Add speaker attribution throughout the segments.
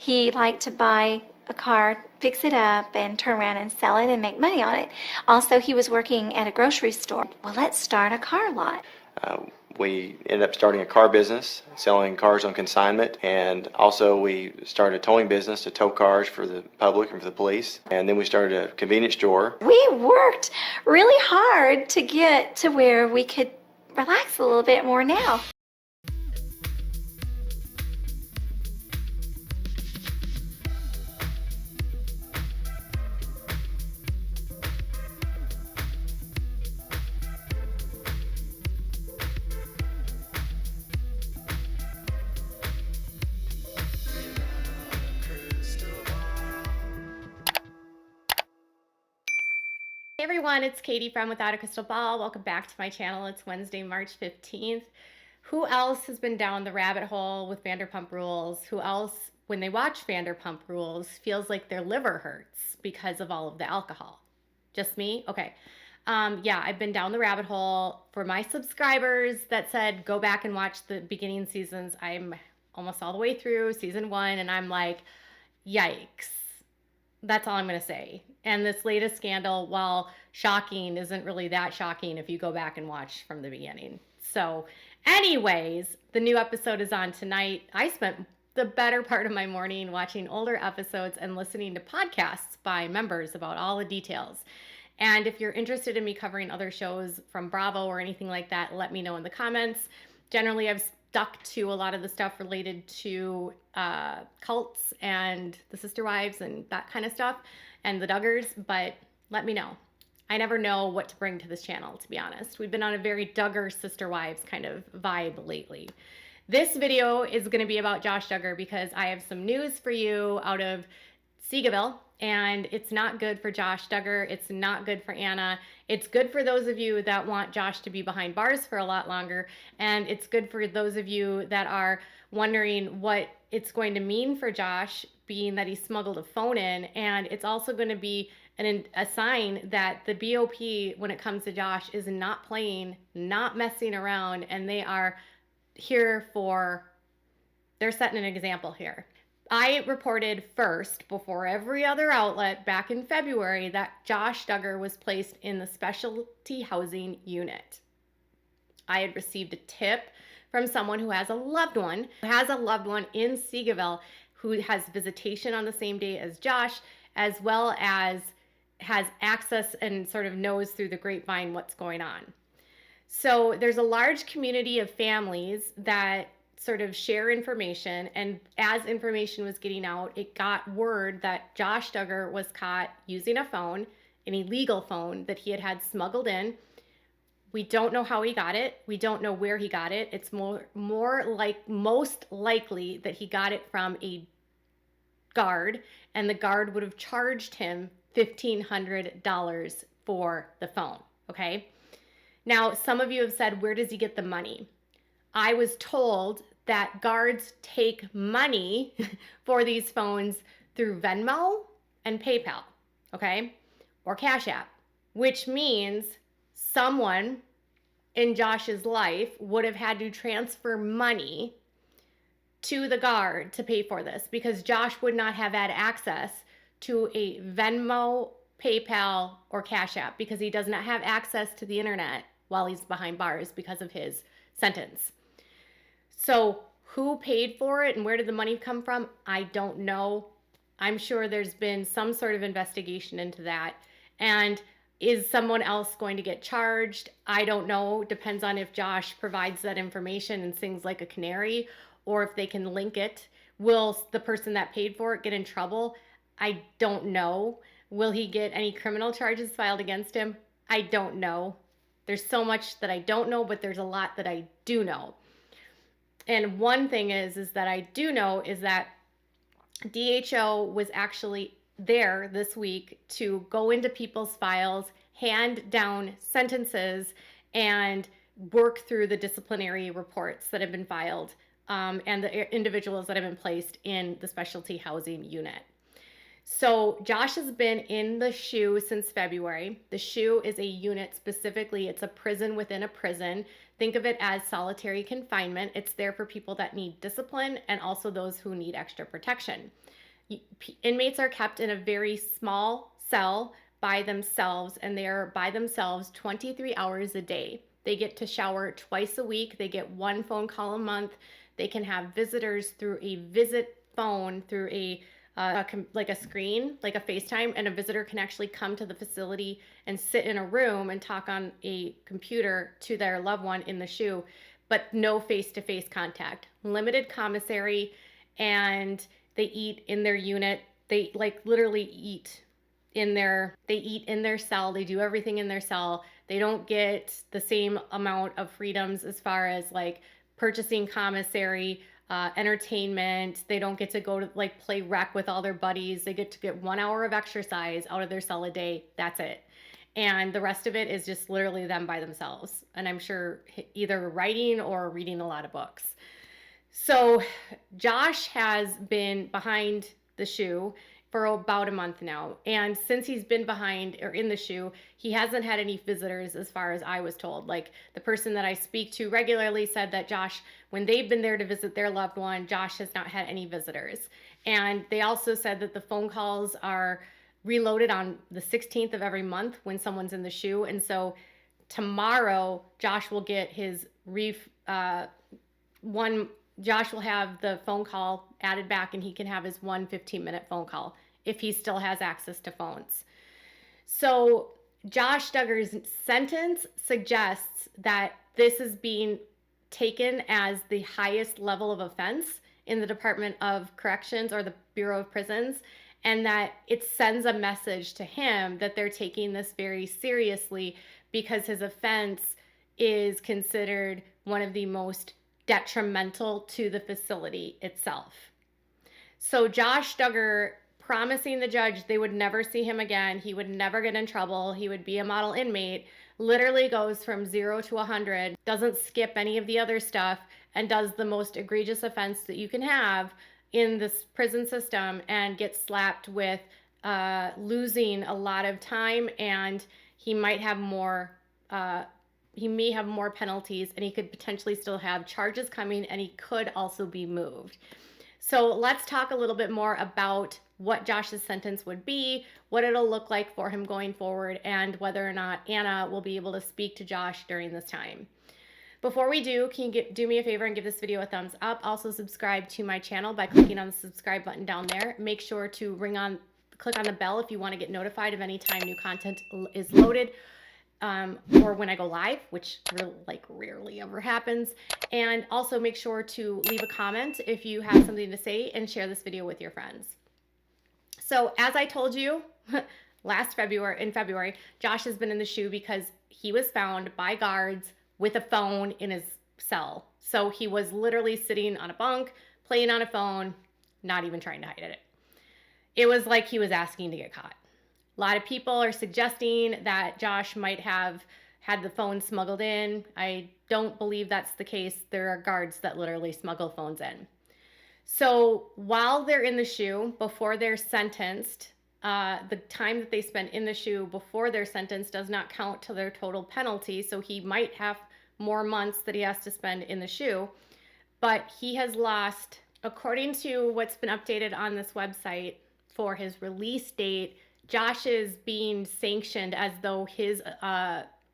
Speaker 1: He liked to buy a car, fix it up, and turn around and sell it and make money on it. Also, he was working at a grocery store. Well, let's start a car lot.
Speaker 2: We ended up starting a car business, selling cars on consignment, and also we started a towing business to tow cars for the public and for the police. And then we started a convenience store.
Speaker 1: We worked really hard to get to where we could relax a little bit more now.
Speaker 3: Hey everyone, it's Katie from Without a Crystal Ball. Welcome back to my channel. It's Wednesday, March 15th. Who else has been down the rabbit hole with Vanderpump Rules? Who else, when they watch Vanderpump Rules, feels like their liver hurts because of all of the alcohol? Just me? Okay. Yeah, I've been down the rabbit hole. For my subscribers that said go back and watch the beginning seasons, I'm almost all the way through season 1, and I'm like, yikes. That's all I'm going to say. And this latest scandal, while shocking, isn't really that shocking if you go back and watch from the beginning. So anyways, the new episode is on tonight. I spent the better part of my morning watching older episodes and listening to podcasts by members about all the details. And if you're interested in me covering other shows from Bravo or anything like that, let me know in the comments. Generally, I've stuck to a lot of the stuff related to cults and the sister wives and that kind of stuff and the Duggars, but let me know. I never know what to bring to this channel, to be honest. We've been on a very Duggar sister wives kind of vibe lately. This video is going to be about Josh Duggar because I have some news for you out of Seagaville, and it's not good for Josh Duggar. It's not good for Anna. It's good for those of you that want Josh to be behind bars for a lot longer, and it's good for those of you that are wondering what it's going to mean for Josh, being that he smuggled a phone in, and it's also going to be a sign that the BOP, when it comes to Josh, is not playing, not messing around, and they are here they're setting an example here. I reported first, before every other outlet, back in February, that Josh Duggar was placed in the specialty housing unit. I had received a tip from someone who has a loved one in Seagaville who has visitation on the same day as Josh, as well as has access and sort of knows through the grapevine what's going on. So there's a large community of families that sort of share information, and as information was getting out, it got word that Josh Duggar was caught using a phone, an illegal phone that he had smuggled in. We don't know how he got it. We don't know where he got it. It's most likely that he got it from a guard, and the guard would have charged him $1,500 for the phone, okay? Now, some of you have said, where does he get the money? I was told that guards take money for these phones through Venmo and PayPal, okay? Or Cash App, which means someone in Josh's life would have had to transfer money to the guard to pay for this, because Josh would not have had access to a Venmo, PayPal, or Cash App because he does not have access to the internet while he's behind bars because of his sentence. So who paid for it and where did the money come from? I don't know. I'm sure there's been some sort of investigation into that. And is someone else going to get charged? I don't know. Depends on if Josh provides that information and sings like a canary, or if they can link it. Will the person that paid for it get in trouble? I don't know. Will he get any criminal charges filed against him? I don't know. There's so much that I don't know, but there's a lot that I do know. And one thing is that I do know is that DHO was actually there this week to go into people's files, hand down sentences, and work through the disciplinary reports that have been filed and the individuals that have been placed in the specialty housing unit. So Josh has been in the SHU since February. The SHU is a unit specifically. It's a prison within a prison. Think of it as solitary confinement. It's there for people that need discipline and also those who need extra protection. Inmates are kept in a very small cell by themselves, and they are by themselves 23 hours a day. They get to shower twice a week. They get one phone call a month. They can have visitors through a visit phone, through like a screen, like a FaceTime, and a visitor can actually come to the facility and sit in a room and talk on a computer to their loved one in the SHU, but no face-to-face contact. Limited commissary, and they eat in their unit. They like literally eat in their cell. They do everything in their cell. They don't get the same amount of freedoms as far as like purchasing commissary, entertainment. They don't get to go to like play rec with all their buddies. They get to get 1 hour of exercise out of their cell a day. That's it. And the rest of it is just literally them by themselves. And I'm sure either writing or reading a lot of books. So Josh has been behind the SHU for about a month now. And since he's been behind or in the SHU, he hasn't had any visitors as far as I was told. Like the person that I speak to regularly said that Josh, when they've been there to visit their loved one, Josh has not had any visitors. And they also said that the phone calls are reloaded on the 16th of every month when someone's in the SHU. And so tomorrow, Josh will get his Josh will have the phone call added back, and he can have his 1 15-minute phone call if he still has access to phones. So Josh Duggar's sentence suggests that this is being taken as the highest level of offense in the Department of Corrections or the Bureau of Prisons, and that it sends a message to him that they're taking this very seriously because his offense is considered one of the most detrimental to the facility itself. So Josh Duggar promising the judge they would never see him again, he would never get in trouble, he would be a model inmate, literally goes from 0 to 100, doesn't skip any of the other stuff, and does the most egregious offense that you can have in this prison system and gets slapped with losing a lot of time, and he might have more he may have more penalties, and he could potentially still have charges coming, and he could also be moved. So let's talk a little bit more about what Josh's sentence would be, what it'll look like for him going forward, and whether or not Anna will be able to speak to Josh during this time. Before we do, can you do me a favor and give this video a thumbs up? Also subscribe to my channel by clicking on the subscribe button down there. Make sure to click on the bell if you want to get notified of any time new content is loaded. Or when I go live, which rarely ever happens. And also make sure to leave a comment if you have something to say, and share this video with your friends. So as I told you in February, Josh has been in the SHU because he was found by guards with a phone in his cell. So he was literally sitting on a bunk, playing on a phone, not even trying to hide it. It was like he was asking to get caught. A lot of people are suggesting that Josh might have had the phone smuggled in. I don't believe that's the case. There are guards that literally smuggle phones in. So while they're in the SHU, before they're sentenced, the time that they spend in the SHU before they're sentenced does not count to their total penalty. So he might have more months that he has to spend in the SHU. But he has lost, according to what's been updated on this website for his release date, Josh is being sanctioned as though his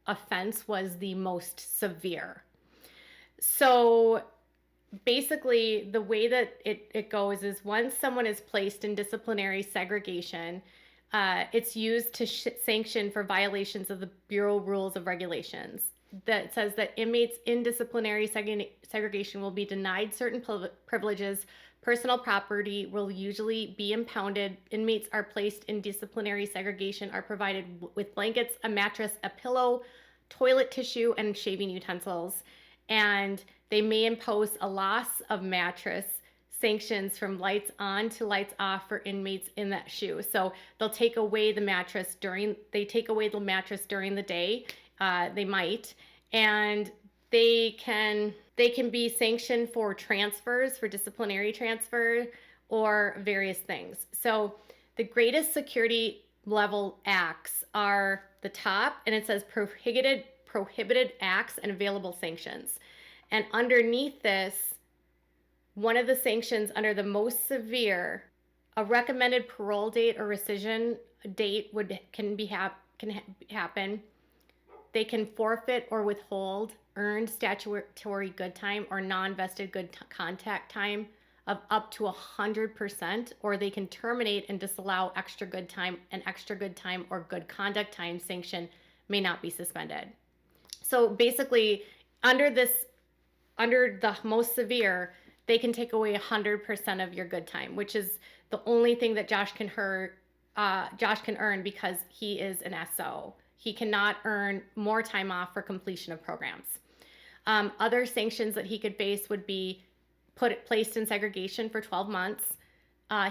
Speaker 3: offense was the most severe. So basically, the way that it goes is once someone is placed in disciplinary segregation, it's used to sanction for violations of the Bureau Rules of Regulations. That says that inmates in disciplinary segregation will be denied certain privileges. Personal property will usually be impounded. Inmates are placed in disciplinary segregation are provided with blankets, a mattress, a pillow, toilet tissue, and shaving utensils. And they may impose a loss of mattress sanctions from lights on to lights off for inmates in that SHU. So they'll take away the mattress during the day. They might, and they can be sanctioned for transfers, for disciplinary transfer, or various things. So the greatest security level acts are the top, and it says prohibited acts and available sanctions. And underneath this, one of the sanctions under the most severe A recommended parole date or rescission date can happen. They can forfeit or withhold earned statutory good time or non-vested good contact time of up to 100%, or they can terminate and disallow extra good time. An extra good time or good conduct time sanction may not be suspended. So basically, under the most severe, they can take away 100% of your good time, which is the only thing that Josh can earn because he is an SO. He cannot earn more time off for completion of programs. Other sanctions that he could face would be placed in segregation for 12 months.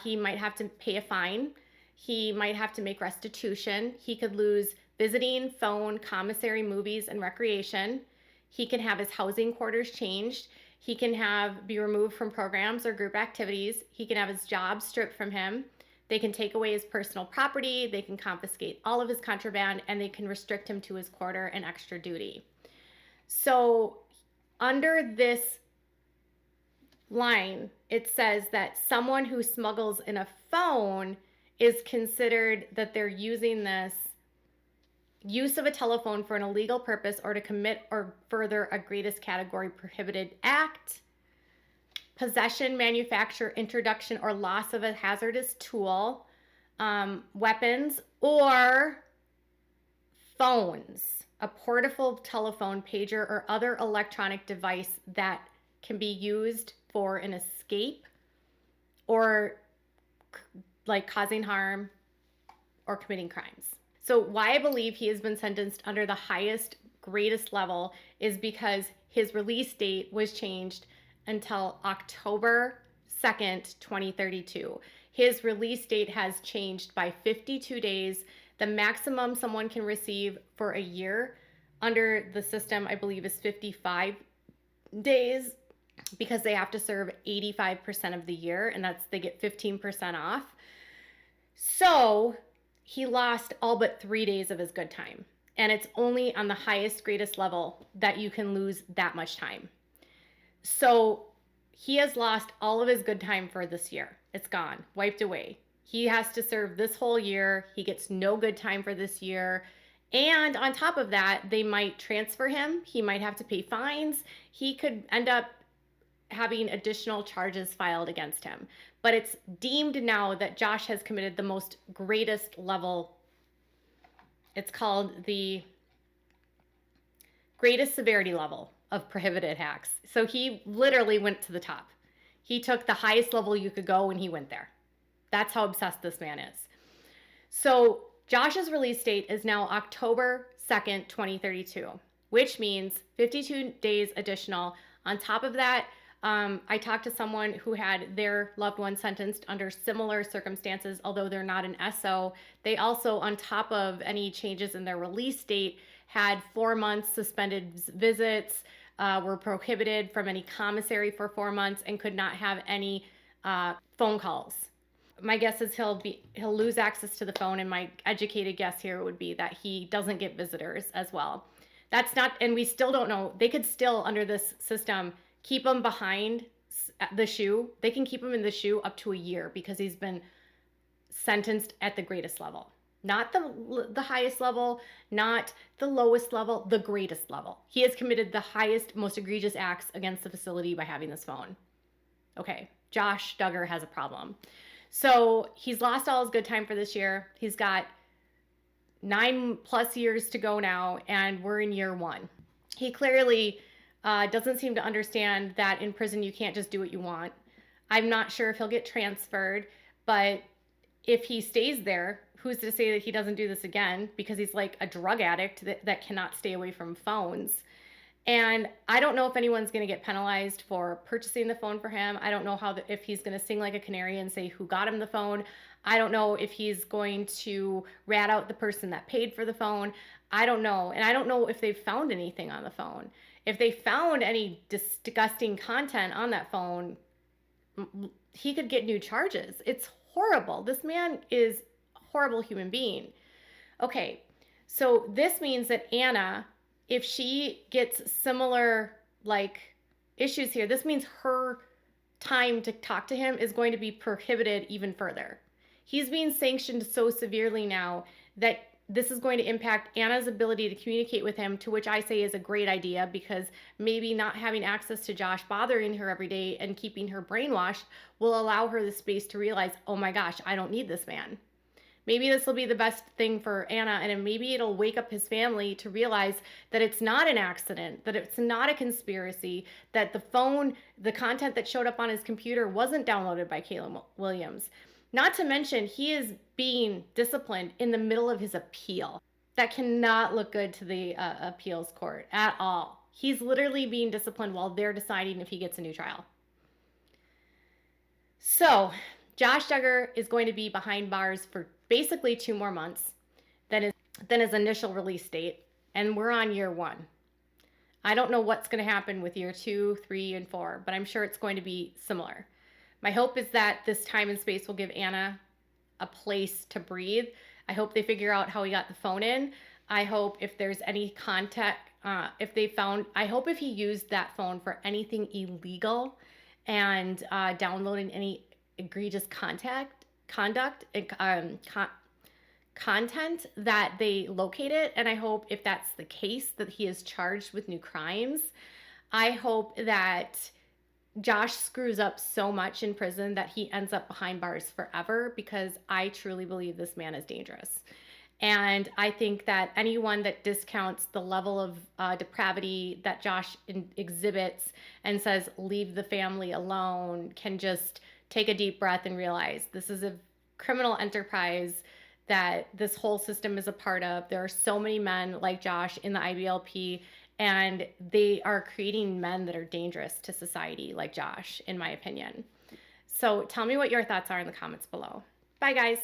Speaker 3: He might have to pay a fine. He might have to make restitution. He could lose visiting, phone, commissary, movies, and recreation. He can have his housing quarters changed. He can be removed from programs or group activities. He can have his job stripped from him. They can take away his personal property. They can confiscate all of his contraband, and they can restrict him to his quarter and extra duty. So under this line, it says that someone who smuggles in a phone is considered that they're using this use of a telephone for an illegal purpose or to commit or further a greatest category prohibited act, possession, manufacture, introduction, or loss of a hazardous tool, weapons, or phones, a portable telephone, pager, or other electronic device that can be used for an escape or like causing harm or committing crimes. So why I believe he has been sentenced under the highest, greatest level is because his release date was changed until October 2nd, 2032. His release date has changed by 52 days. The maximum someone can receive for a year under the system, I believe, is 55 days because they have to serve 85% of the year, and they get 15% off. So he lost all but 3 days of his good time. And it's only on the highest, greatest level that you can lose that much time. So he has lost all of his good time for this year. It's gone, wiped away. He has to serve this whole year. He gets no good time for this year. And on top of that, they might transfer him. He might have to pay fines. He could end up having additional charges filed against him. But it's deemed now that Josh has committed the most greatest level. It's called the greatest severity level of prohibited acts. So he literally went to the top. He took the highest level you could go and he went there. That's how obsessed this man is. So Josh's release date is now October 2nd, 2032, which means 52 days additional. On top of that, I talked to someone who had their loved one sentenced under similar circumstances, although they're not an SO. They also, on top of any changes in their release date, had 4 months suspended visits, were prohibited from any commissary for 4 months, and could not have any phone calls. My guess is he'll lose access to the phone, and my educated guess here would be that he doesn't get visitors as well. That's not, and we still don't know. They could still, under this system, keep him behind the shoe. They can keep him in the shoe up to a year because he's been sentenced at the greatest level. Not the highest level, not the lowest level, the greatest level. He has committed the highest, most egregious acts against the facility by having this phone. Okay, Josh Duggar has a problem. So he's lost all his good time for this year. He's got 9+ years to go now, and we're in year 1. He clearly doesn't seem to understand that in prison you can't just do what you want. I'm not sure if he'll get transferred, but if he stays there, who's to say that he doesn't do this again, because he's like a drug addict that cannot stay away from phones. And I don't know if anyone's going to get penalized for purchasing the phone for him. I don't know if he's going to sing like a canary and say who got him the phone. I don't know if he's going to rat out the person that paid for the phone. I don't know. And I don't know if they've found anything on the phone. If they found any disgusting content on that phone, he could get new charges. It's horrible. This man is a horrible human being. Okay, so this means that Anna, if she gets similar issues here, this means her time to talk to him is going to be prohibited even further. He's being sanctioned so severely now that this is going to impact Anna's ability to communicate with him, to which I say is a great idea, because maybe not having access to Josh bothering her every day and keeping her brainwashed will allow her the space to realize, oh my gosh, I don't need this man. Maybe this will be the best thing for Anna, and maybe it'll wake up his family to realize that it's not an accident, that it's not a conspiracy, that the content that showed up on his computer wasn't downloaded by Caleb Williams. Not to mention, he is being disciplined in the middle of his appeal. That cannot look good to the appeals court at all. He's literally being disciplined while they're deciding if he gets a new trial. So, Josh Duggar is going to be behind bars for basically 2 more months than his initial release date, and we're on year 1. I don't know what's going to happen with year 2, 3, and 4, but I'm sure it's going to be similar. My hope is that this time and space will give Anna a place to breathe. I hope they figure out how he got the phone in. I hope if there's any contact, I hope if he used that phone for anything illegal and downloading any egregious content, that they locate it. And I hope if that's the case, that he is charged with new crimes. I hope that Josh screws up so much in prison that he ends up behind bars forever, because I truly believe this man is dangerous. And I think that anyone that discounts the level of depravity that Josh exhibits and says, leave the family alone, can just take a deep breath and realize this is a criminal enterprise that this whole system is a part of. There are so many men like Josh in the IBLP, and they are creating men that are dangerous to society like Josh, in my opinion. So tell me what your thoughts are in the comments below. Bye, guys.